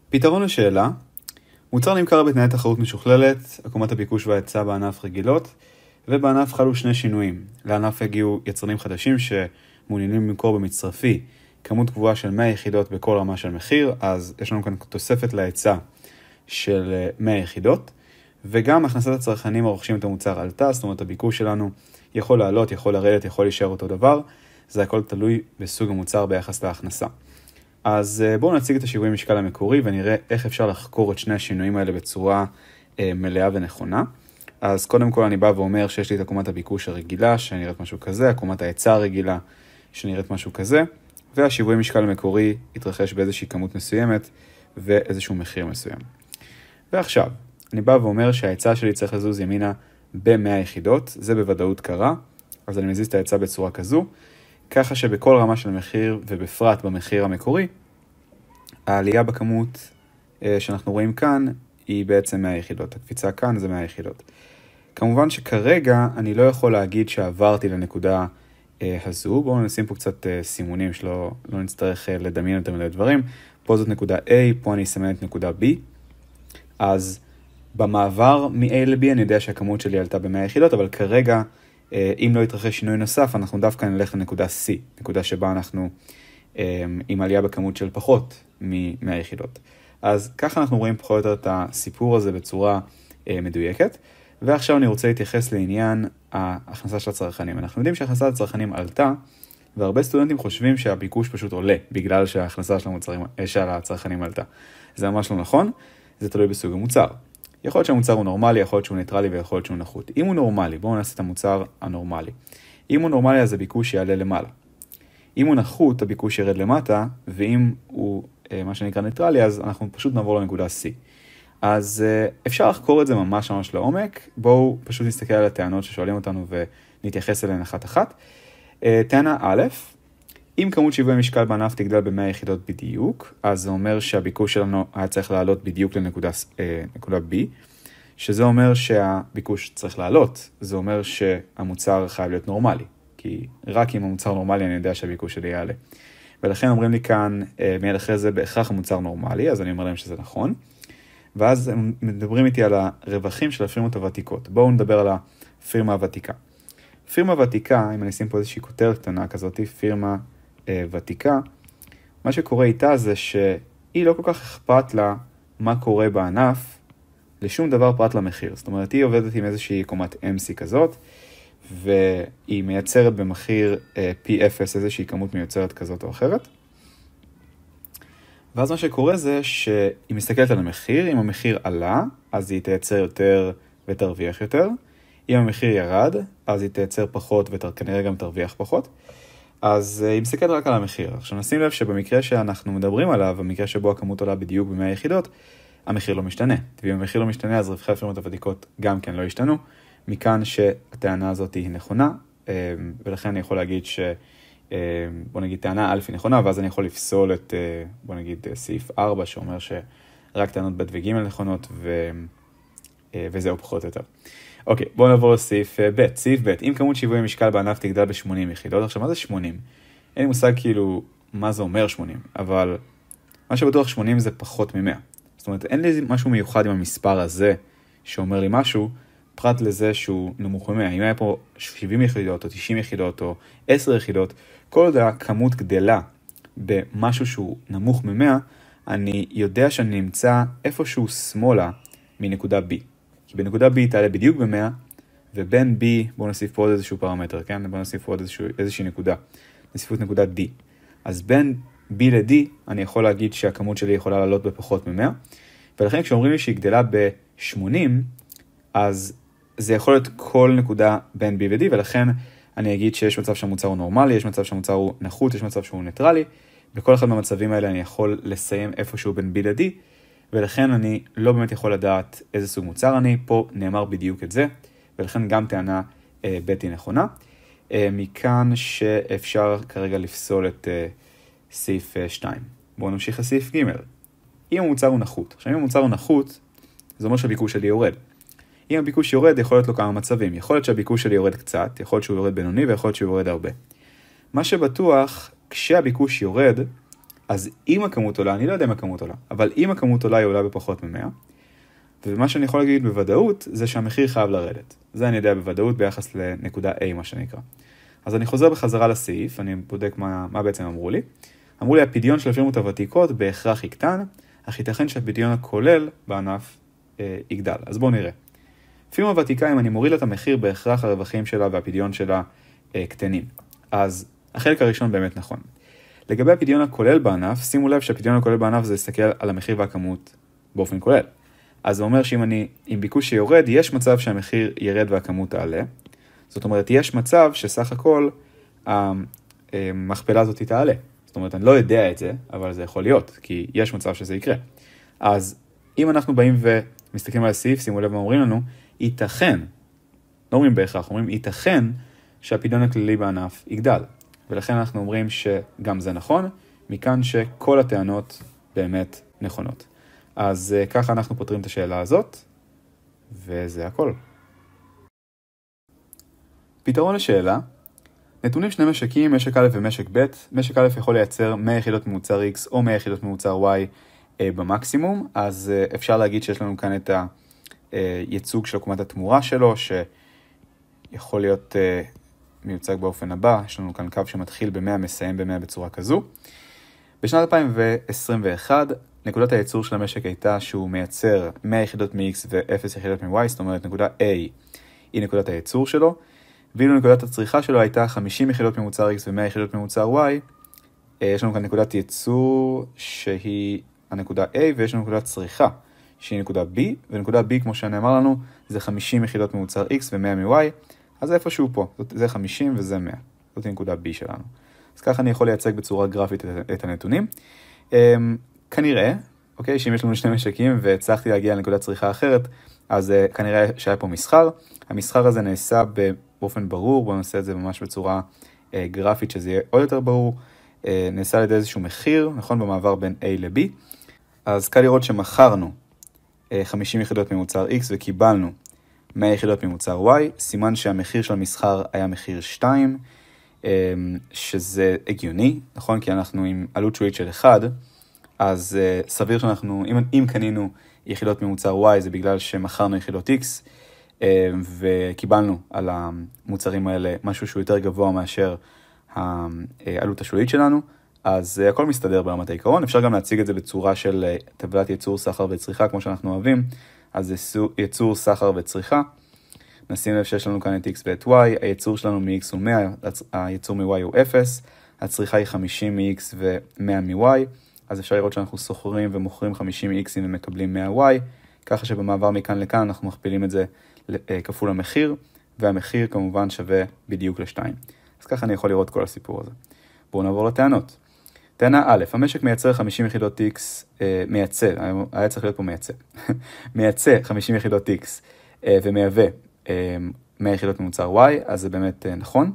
פתרון לשאלה, מוצר נמכר בתנאי תחרות משוכללת, עקומת הביקוש וההיצע בענף רגילות, ובענף חלו שני שינויים. לענף הגיעו יצרנים חדשים שמעוניינים למכור במצרפי כמות קבועה של 100 יחידות בכל רמה של מחיר, אז יש לנו כאן תוספת להיצע של 100 יחידות, וגם הכנסת הצרכנים הרוכשים את המוצר עלתה, זאת אומרת הביקוש שלנו יכול לעלות, יכול לרדת, יכול להישאר אותו דבר, זה הכל תלוי בסוג המוצר ביחס להכנסה. אז בואו נציג את השיווי משקל המקורי ונראה איך אפשר לחקור את שני השינויים האלה בצורה מלאה ונכונה. אז קודם כל אני בא ואומר שיש לי את עקומת הביקוש הרגילה שנראית משהו כזה, עקומת ההיצע הרגילה שנראית משהו כזה, והשיווי משקל המקורי יתרחש באיזושהי כמות מסוימת ואיזשהו מחיר מסוים. ועכשיו, אני בא ואומר שההיצע שלי צריך לזוז ימינה ב-100 יחידות, זה בוודאות קרה, אז אני מזיז את ההיצע בצורה כזו, ככה שבכל רמה של מחיר ובפרט במחיר המקורי, העלייה בכמות שאנחנו רואים כאן היא בעצם 100 יחידות. הקפיצה כאן זה 100 יחידות. כמובן שכרגע אני לא יכול להגיד שעברתי לנקודה הזו. בואו נשים פה קצת סימונים שלא נצטרך לדמיין יותר מדי דברים. פה זאת נקודה A, פה אני אסמן את נקודה B. אז במעבר מ-A ל-B אני יודע שהכמות שלי עלתה ב-100 יחידות, אבל כרגע אם לא יתרחש שינוי נוסף, אנחנו דווקא נלך לנקודה C, נקודה שבה אנחנו עם עלייה בכמות של פחות מ-100 יחידות. אז ככה אנחנו רואים פחות או יותר את הסיפור הזה בצורה מדויקת, ועכשיו אני רוצה להתייחס לעניין ההכנסה של הצרכנים. אנחנו יודעים שההכנסה הצרכנים עלתה, והרבה סטודנטים חושבים שהביקוש פשוט עולה, בגלל שההכנסה של הצרכנים עלתה. זה ממש לא נכון, זה תלוי בסוג המוצר. יכול להיות שהמוצר הוא נורמלי, יכול להיות שהוא ניטרלי ויכול להיות שהוא נחות. אם הוא נורמלי, בואו נעשה את המוצר הנורמלי. אם הוא נורמלי, אז הביקוש יעלה למעלה. אם הוא נחות, הביקוש ירד למטה, ואם הוא מה שנקרא ניטרלי, אז אנחנו פשוט נעבור לנקודה C. אז אפשר לחקור את זה ממש לעומק. בואו פשוט נסתכל על הטענות ששואלים אותנו ונתייחס אליהן אחת. טענה א', אם כמות שיווי משקל בענף תגדל ב-100 יחידות בדיוק, אז זה אומר שהביקוש שלנו היה צריך לעלות בדיוק לנקודה B, שזה אומר שהביקוש צריך לעלות, זה אומר שהמוצר חייב להיות נורמלי, כי רק אם המוצר נורמלי אני יודע שהביקוש שלי יעלה. ולכן אומרים לי כאן, מיד אחרי זה בהכרח המוצר נורמלי, אז אני אומר להם שזה נכון, ואז הם מדברים איתי על הרווחים של הפירמות הוותיקות. בואו נדבר על הפירמה הוותיקה. פירמה ותיקה, אם אני אשים פה איזושהי כותרת קטנה כזאת, פירמה ותיקה, מה שקורה איתה זה שהיא לא כל כך אכפת לה מה קורה בענף, לשום דבר פרט למחיר. זאת אומרת, היא עובדת עם איזושהי קומת MC כזאת, והיא מייצרת במחיר P0 איזושהי כמות מיוצרת כזאת או אחרת. ואז מה שקורה זה שהיא מסתכלת על המחיר, אם המחיר עלה, אז היא תייצר יותר ותרוויח יותר. אם המחיר ירד, אז היא תייצר פחות וכנראה גם תרוויח פחות. אז היא מסתכלת רק על המחיר. עכשיו נשים לב שבמקרה שאנחנו מדברים עליו, במקרה שבו הכמות עולה בדיוק ב-100 יחידות, המחיר לא משתנה. ואם המחיר לא משתנה, אז רווחי הפירמות הוותיקות גם כן לא ישתנו. מכאן שהטענה הזאת היא נכונה, ולכן אני יכול להגיד בוא נגיד טענה א' היא נכונה, ואז אני יכול לפסול את, בוא נגיד סעיף 4, שאומר שרק טענות ב' וג' נכונות, וזהו פחות או יותר. אוקיי, בואו נעבור לסעיף ב'. סעיף ב', אם כמות שיווי משקל בענף תגדל ב-80 יחידות, עכשיו מה זה 80? אין לי מושג כאילו מה זה אומר 80, אבל מה שבטוח 80 זה פחות מ-100. זאת אומרת, אין לי משהו מיוחד עם המספר הזה שאומר לי משהו, פרט לזה שהוא נמוך מ-100. אם היה פה 70 יחידות או 90 יחידות או 10 יחידות, כל עוד הכמות גדלה במשהו שהוא נמוך מ-100, אני יודע שאני נמצא איפשהו שמאלה מנקודה B. כי בנקודה B תעלה בדיוק ב-100, ובין B, בואו נוסיף פה עוד איזשהו פרמטר, כן? בואו נוסיף פה עוד איזושהי נקודה. נוסיף את נקודה D. אז בין B ל-D, אני יכול להגיד שהכמות שלי יכולה לעלות בפחות מ-100, ולכן כשאומרים לי שהיא גדלה ב-80, אז זה יכול להיות כל נקודה בין B ו-D, ולכן אני אגיד שיש מצב שהמוצר הוא נורמלי, יש מצב שהמוצר הוא נחות, יש מצב שהוא ניטרלי. בכל אחד מהמצבים האלה אני יכול לסיים איפשהו בין B ל-D, ולכן אני לא באמת יכול לדעת איזה סוג מוצר אני. פה נאמר בדיוק את זה, ולכן גם טענה ב' היא נכונה. מכאן שאפשר כרגע לפסול את סעיף 2. בואו נמשיך לסעיף ג'. אם המוצר הוא נחות. עכשיו אם המוצר הוא נחות, זה אומר שהביקוש שלי יורד. אם הביקוש יורד, יכול להיות לו כמה מצבים. יכול להיות שהביקוש שלי יורד קצת, יכול להיות שהוא יורד בינוני, ויכול להיות שהוא יורד הרבה. מה שבטוח, כשהביקוש יורד, אז אם הכמות עולה, אני לא יודע אם הכמות עולה, אבל אם הכמות עולה היא עולה בפחות מ-100, ומה שאני יכול להגיד בוודאות זה שהמחיר חייב לרדת. זה אני יודע בוודאות ביחס לנקודה A, מה שנקרא. אז אני חוזר בחזרה לסעיף, אני בודק מה בעצם אמרו לי. אמרו לי, הפדיון של הפירמות הוותיקות בהכרח יקטן, אך ייתכן שהפדיון הכולל בענף יגדל. אז בואו נראה. פירמה ותיקה, אם אני מוריד את המחיר, בהכרח הרווחים שלה והפדיון שלה קטנים. אז החלק הראשון באמת נכון. לגבי הפדיון הכולל בענף, שימו לב שהפדיון הכולל בענף זה להסתכל על המחיר והכמות באופן כולל. אז זה אומר אם ביקוש שיורד, יש מצב שהמחיר ירד והכמות תעלה. זאת אומרת, יש מצב שסך הכל המכפלה הזאת תעלה. זאת אומרת, אני לא יודע את זה, אבל זה יכול להיות, כי יש מצב שזה יקרה. אז אם אנחנו באים ומסתכלים על הסעיף, שימו לב מה אומרים לנו, ייתכן, לא אומרים בהכרח, אומרים ייתכן שהפדיון הכללי בענף יגדל. ולכן אנחנו אומרים שגם זה נכון, מכאן שכל הטענות באמת נכונות. אז ככה אנחנו פותרים את השאלה הזאת, וזה הכל. פתרון לשאלה, נתונים שני משקים, משק א' ומשק ב', משק א' יכול לייצר 100 יחידות ממוצר X או 100 יחידות ממוצר Y במקסימום, אז אפשר להגיד שיש לנו כאן את הייצוג של עקומת התמורה שלו, שיכול להיות מיוצג באופן הבא, יש לנו כאן קו שמתחיל ב-100, מסיים ב-100 בצורה כזו. בשנת 2021, נקודת הייצור של המשק הייתה שהוא מייצר 100 יחידות מ-X ו-0 יחידות מ-Y, זאת אומרת נקודה A היא נקודת הייצור שלו, ואילו נקודת הצריכה שלו הייתה 50 יחידות ממוצר X ו-100 יחידות ממוצר Y, יש לנו כאן נקודת ייצור שהיא הנקודה A, ויש לנו נקודת צריכה שהיא נקודה B, ונקודה B כמו שנאמר לנו זה 50 יחידות ממוצר X ו-100 מ-Y, אז איפשהו פה, זה 50 וזה 100, זאת נקודה B שלנו. אז ככה אני יכול לייצג בצורה גרפית את הנתונים. כנראה, אוקיי, שאם יש לנו שני משקים והצלחתי להגיע לנקודת צריכה אחרת, אז כנראה שהיה פה מסחר. המסחר הזה נעשה באופן ברור, בואו נעשה את זה ממש בצורה גרפית שזה יהיה עוד יותר ברור. נעשה על ידי איזשהו מחיר, נכון, במעבר בין A ל-B. אז קל לראות שמכרנו 50 יחידות ממוצר X וקיבלנו 100 יחידות ממוצר Y, סימן שהמחיר של המסחר היה מחיר 2, שזה הגיוני, נכון? כי אנחנו עם עלות שולית של 1, אז סביר שאנחנו, אם קנינו יחידות ממוצר Y, זה בגלל שמכרנו יחידות X, וקיבלנו על המוצרים האלה משהו שהוא יותר גבוה מאשר העלות השולית שלנו, אז הכל מסתדר ברמת העיקרון. אפשר גם להציג את זה בצורה של טבלת ייצור סחר וצריכה, כמו שאנחנו אוהבים. אז זה ייצור סחר וצריכה. נשים לב שיש לנו כאן את X ואת Y, הייצור שלנו מ-X הוא 100, הייצור מ-Y הוא 0, הצריכה היא 50 מ-X ו-100 מ-Y, אז אפשר לראות שאנחנו סוחרים ומוכרים 50 מ-X ומקבלים 100 Y, ככה שבמעבר מכאן לכאן אנחנו מכפילים את זה כפול המחיר, והמחיר כמובן שווה בדיוק ל-2. אז ככה אני יכול לראות כל הסיפור הזה. בואו נעבור לטענות. טענה א', המשק מייצר 50 יחידות X, היה צריך להיות פה מייצא 50 יחידות X ומייבא 100 יחידות ממוצר Y, אז זה באמת נכון,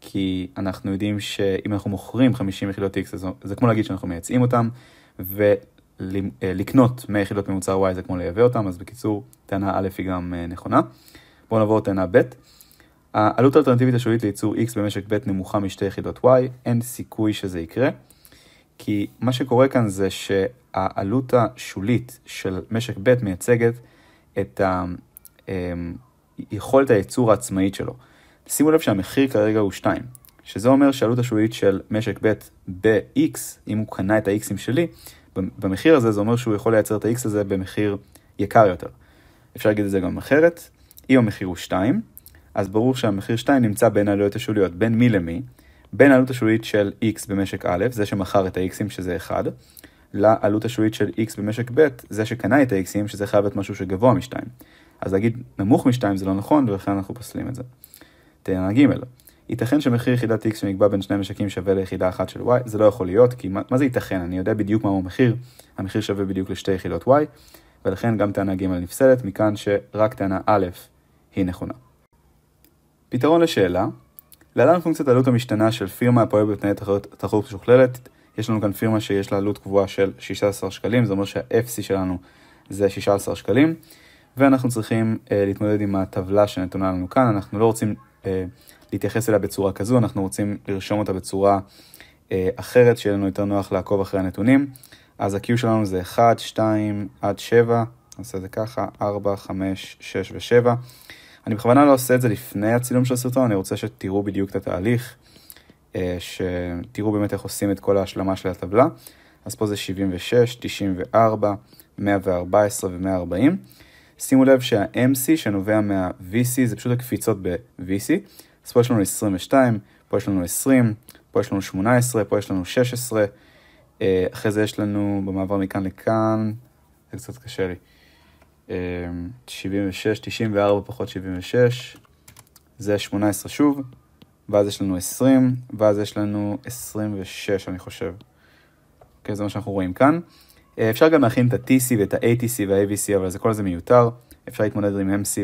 כי אנחנו יודעים שאם אנחנו מוכרים 50 יחידות X, זה כמו להגיד שאנחנו מייצאים אותם, ולקנות 100 יחידות ממוצר Y זה כמו לייבא אותם, אז בקיצור, טענה א' היא גם נכונה. בואו נעבור לטענה ב'. העלות האלטרנטיבית השולית לייצור X במשק ב' נמוכה משתי יחידות Y, אין סיכוי שזה יקרה, כי מה שקורה כאן זה שהעלות השולית של משק ב' מייצגת את יכולת הייצור העצמאית שלו. שימו לב שהמחיר כרגע הוא 2, שזה אומר שהעלות השולית של משק ב' ב-X, אם הוא קנה את ה-X'ים שלי, במחיר הזה זה אומר שהוא יכול לייצר את ה-X הזה במחיר יקר יותר. אפשר להגיד את זה גם אחרת, אם המחיר הוא 2, אז ברור שהמחיר 2 נמצא בין העלויות השוליות, בין מי למי, בין העלות השולית של X במשק א', זה שמכר את ה-X'ים שזה 1, לעלות השולית של X במשק ב', זה שקנה את ה-X'ים שזה חייב להיות משהו שגבוה מ-2. אז להגיד נמוך מ-2 זה לא נכון, ולכן אנחנו פוסלים את זה. טענה ג', ייתכן שמחיר יחידת X שנקבע בין שני משקים שווה ליחידה אחת של Y, זה לא יכול להיות, כי מה זה ייתכן? אני יודע בדיוק מהו המחיר, המחיר שווה בדיוק לשתי יחידות Y, ולכן גם טענה ג' נפסלת, מכאן שרק טענה א' היא נכונה. פתרון לשאלה, להלן פונקציית העלות המשתנה של פירמה הפועלת בתנאי תחרות משוכללת, יש לנו כאן פירמה שיש לה עלות קבועה של 16 שקלים, זה אומר שה-FC שלנו זה 16 שקלים, ואנחנו צריכים להתמודד עם הטבלה שנתונה לנו כאן, אנחנו לא רוצים להתייחס אליה בצורה כזו, אנחנו רוצים לרשום אותה בצורה אחרת, שיהיה לנו יותר נוח לעקוב אחרי הנתונים. אז ה-Q שלנו זה 1, 2, עד 7, נעשה את זה ככה, 4, 5, 6 ו-7. אני בכוונה לא עושה את זה לפני הצילום של הסרטון, אני רוצה שתראו בדיוק את התהליך, שתראו באמת איך עושים את כל ההשלמה של הטבלה. אז פה זה 76, 94, 114 ו-140. שימו לב שה-MC שנובע מה-VC זה פשוט הקפיצות ב-VC. אז פה יש לנו 22, פה יש לנו 20, פה יש לנו 18, פה יש לנו 16. אחרי זה יש לנו במעבר מכאן לכאן, זה קצת קשה לי. 76, 94 פחות 76, זה 18 שוב, ואז יש לנו 20, ואז יש לנו 26 אני חושב. אוקיי, זה מה שאנחנו רואים כאן. אפשר גם להכין את ה-TC ואת ה-ATC וה-AVC, אבל זה כל זה מיותר. אפשר להתמודד עם MC,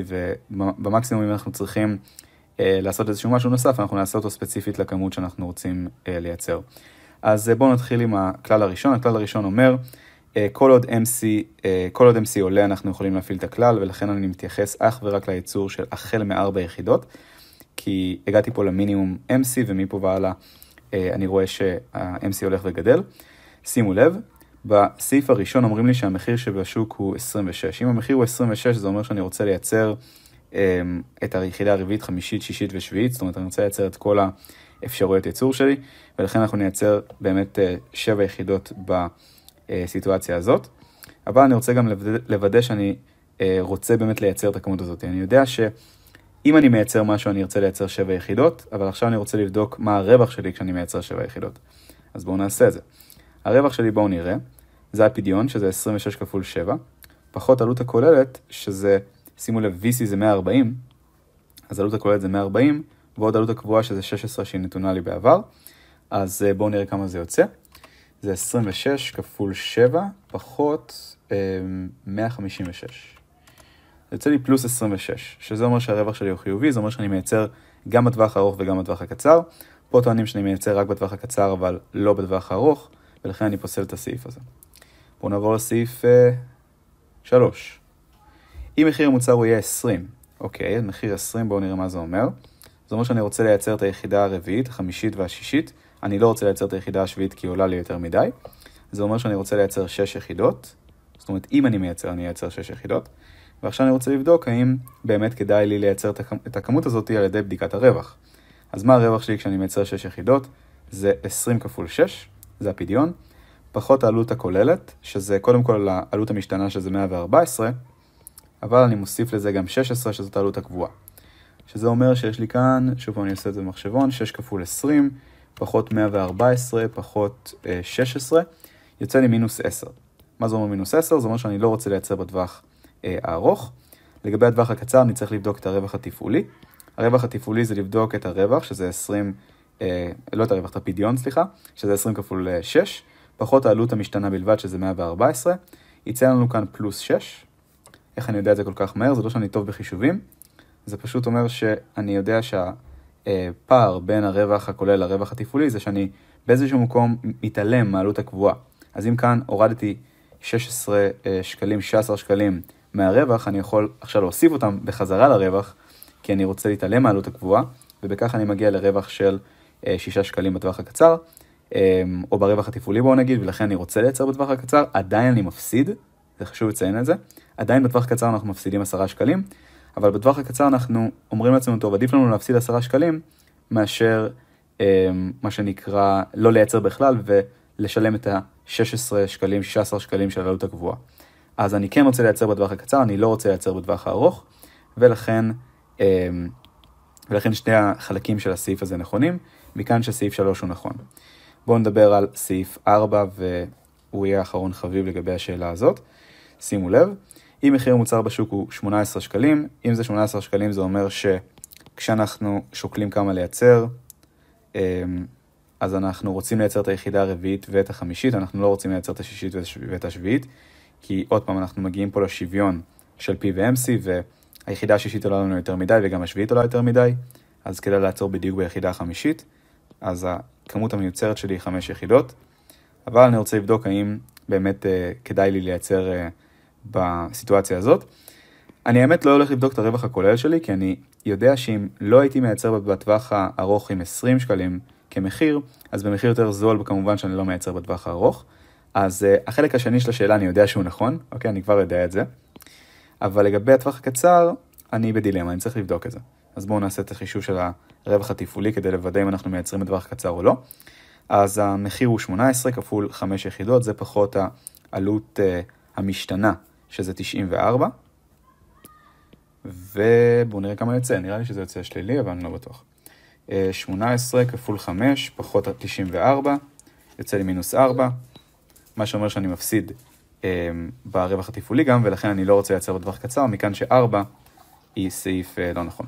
ובמקסימום אם אנחנו צריכים לעשות איזשהו משהו נוסף, אנחנו נעשה אותו ספציפית לכמות שאנחנו רוצים לייצר. אז בואו נתחיל עם הכלל הראשון. הכלל הראשון אומר, כל עוד MC עולה, אנחנו יכולים להפעיל את הכלל, ולכן אני מתייחס אך ורק לייצור של החל מ4 יחידות, כי הגעתי פה למינימום MC, ומפה והלאה אני רואה שה-MC הולך וגדל. שימו לב, בסעיף הראשון אומרים לי שהמחיר שבשוק הוא 26. אם המחיר הוא 26, זה אומר שאני רוצה לייצר את היחידה הרביעית, חמישית, שישית ושביעית, זאת אומרת, אני רוצה לייצר את כל האפשרויות ייצור שלי, ולכן אנחנו נייצר באמת 7 יחידות בסיטואציה הזאת. אבל אני רוצה גם לוודא שאני רוצה באמת לייצר את הכמות הזאת. אני יודע שאם אני מייצר משהו, אני ארצה לייצר 7 יחידות, אבל עכשיו אני רוצה לבדוק מה הרווח שלי כשאני מייצר 7 יחידות. אז בואו נעשה את זה. הרווח שלי, בואו נראה, זה הפדיון, שזה 26 כפול 7, פחות עלות הכוללת, שזה, שימו לב, VC זה 140, אז עלות הכוללת זה 140, ועוד עלות הקבועה שזה 16 שהיא נתונה לי בעבר, אז בואו נראה כמה זה יוצא. זה 26 כפול 7, פחות 156. זה יוצא לי פלוס 26, שזה אומר שהרווח שלי הוא חיובי, זה אומר שאני מייצר גם בטווח הארוך וגם בטווח הקצר. פה טוענים שאני מייצר רק בטווח הקצר, אבל לא בטווח הארוך, ולכן אני פוסל את הסעיף הזה. בואו נעבור לסעיף 3. אם מחיר המוצר הוא יהיה 20, אוקיי, מחיר 20, בואו נראה מה זה אומר. זה אומר שאני רוצה לייצר את היחידה הרביעית, החמישית והשישית. אני לא רוצה לייצר את היחידה השביעית כי היא עולה לי יותר מדי. זה אומר שאני רוצה לייצר 6 יחידות. זאת אומרת, אם אני מייצר, אני אייצר 6 יחידות. ועכשיו אני רוצה לבדוק האם באמת כדאי לי לייצר את הכמות הזאת על ידי בדיקת הרווח. אז מה הרווח שלי כשאני מייצר 6 יחידות? זה 20 כפול 6, זה הפדיון. פחות העלות הכוללת, שזה קודם כל העלות המשתנה שזה 114, אבל אני מוסיף לזה גם 16, שזאת העלות הקבועה. שזה אומר שיש לי כאן, שוב אני אעשה את זה במחשבון, 6 כפול 20, פחות 114, פחות 16, יוצא לי מינוס 10. מה זה אומר מינוס 10? זה אומר שאני לא רוצה לייצר בטווח הארוך. לגבי הטווח הקצר אני צריך לבדוק את הרווח התפעולי. הרווח התפעולי זה לבדוק את הרווח, שזה 20, לא את הרווח, את הפדיון, סליחה, שזה 20 כפול 6, פחות העלות המשתנה בלבד, שזה 114, יצא לנו כאן פלוס 6. איך אני יודע את זה כל כך מהר? זה לא שאני טוב בחישובים, זה פשוט אומר שאני יודע שהפער בין הרווח הכולל לרווח התפעולי, זה שאני באיזשהו מקום מתעלם מהעלות הקבועה. אז אם כאן הורדתי 16 שקלים מהרווח, אני יכול עכשיו להוסיף אותם בחזרה לרווח, כי אני רוצה להתעלם מהעלות הקבועה, ובכך אני מגיע לרווח של 6 שקלים בטווח הקצר, או ברווח התפעולי בואו נגיד, ולכן אני רוצה לייצר בטווח הקצר, עדיין אני מפסיד, זה חשוב לציין את זה, עדיין בטווח הקצר אנחנו מפסידים 10 שקלים, אבל בטווח הקצר אנחנו אומרים לעצמנו, טוב, עדיף לנו להפסיד 10 שקלים, מאשר מה שנקרא לא לייצר בכלל, ולשלם את ה-16 שקלים, 16 שקלים של העלות הקבועה. אז אני כן רוצה לייצר בטווח הקצר, אני לא רוצה לייצר בטווח הארוך, ולכן שני החלקים של הסעיף הזה נכונים, מכאן שסעיף 3 הוא נכון. בואו נדבר על סעיף 4, והוא יהיה האחרון חביב לגבי השאלה הזאת. שימו לב, אם מחיר המוצר בשוק הוא 18 שקלים, אם זה 18 שקלים זה אומר שכשאנחנו שוקלים כמה לייצר, אז אנחנו רוצים לייצר את היחידה הרביעית ואת החמישית, אנחנו לא רוצים לייצר את השישית ואת השביעית, כי עוד פעם אנחנו מגיעים פה לשוויון של P ו-MC, והיחידה השישית עולה לנו יותר מדי וגם השביעית עולה יותר מדי, אז כדאי לעצור בדיוק ביחידה החמישית, אז הכמות המיוצרת שלי היא 5 יחידות, אבל אני רוצה לבדוק האם באמת כדאי לי לייצר בסיטואציה הזאת. אני האמת לא הולך לבדוק את הרווח הכולל שלי, כי אני יודע שאם לא הייתי מייצר בטווח הארוך עם 20 שקלים כמחיר, אז במחיר יותר זול כמובן שאני לא מייצר בטווח הארוך. אז החלק השני של השאלה אני יודע שהוא נכון, אוקיי, אני כבר יודע את זה. אבל לגבי הטווח הקצר, אני בדילמה, אני צריך לבדוק את זה. אז בואו נעשה את החישוב של הרווח התפעולי כדי לוודא אם אנחנו מייצרים בטווח קצר או לא. אז המחיר הוא 18 כפול 5 יחידות, זה פחות העלות המשתנה, שזה 94. ובואו נראה כמה יוצא, נראה לי שזה יוצא שלילי, אבל אני לא בטוח. 18 כפול 5 פחות 94, יוצא לי מינוס 4, מה שאומר שאני מפסיד ברווח התפעולי גם, ולכן אני לא רוצה לייצר בטווח קצר, מכאן ש4 היא סעיף לא נכון.